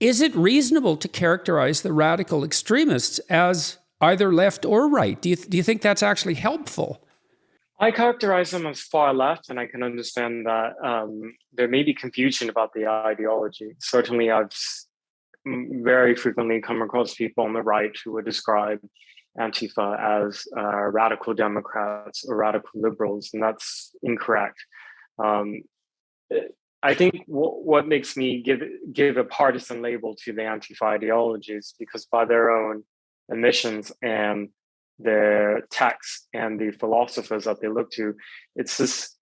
Is it reasonable to characterize the radical extremists as either left or right? Do you think that's actually helpful? I characterize them as far left, and I can understand that there may be confusion about the ideology. Certainly, I've very frequently come across people on the right who would describe ANTIFA as radical Democrats or radical liberals, and that's incorrect. I think what makes me give a partisan label to the ANTIFA ideology is because by their own admissions and their texts and the philosophers that they look to, it's this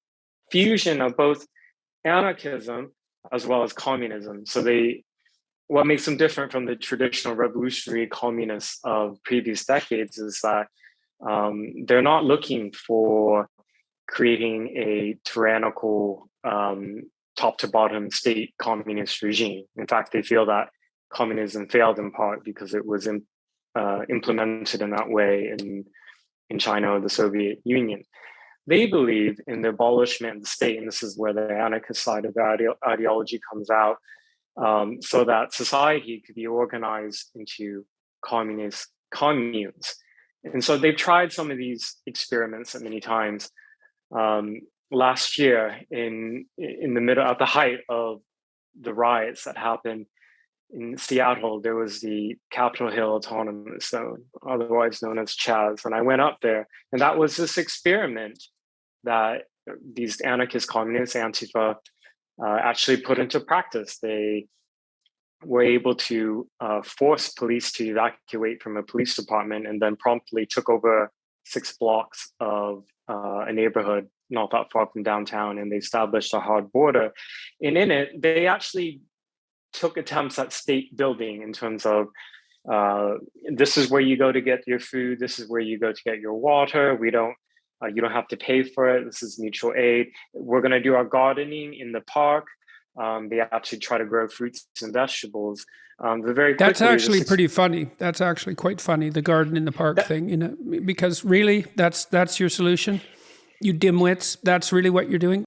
fusion of both anarchism as well as communism. So what makes them different from the traditional revolutionary communists of previous decades is that they're not looking for creating a tyrannical top to bottom state communist regime. In fact, they feel that communism failed in part because it was implemented in that way in China or the Soviet Union. They believe in the abolishment of the state, and this is where the anarchist side of the ideology comes out, so that society could be organized into communist communes. And so they've tried some of these experiments many times. Last year, in the middle, at the height of the riots that happened in Seattle, there was the Capitol Hill Autonomous Zone, otherwise known as Chaz. And I went up there, and that was this experiment that these anarchist communists, ANTIFA, actually put into practice. They were able to force police to evacuate from a police department and then promptly took over 6 blocks of a neighborhood not that far from downtown, and they established a hard border. And in it, they actually took attempts at state building in terms of this is where you go to get your food, this is where you go to get your water. We don't, you don't have to pay for it. This is mutual aid. We're going to do our gardening in the park. They actually try to grow fruits and vegetables. That's actually pretty funny. That's actually quite funny. The garden in the park thing, because really, that's your solution. You dimwits, that's really what you're doing.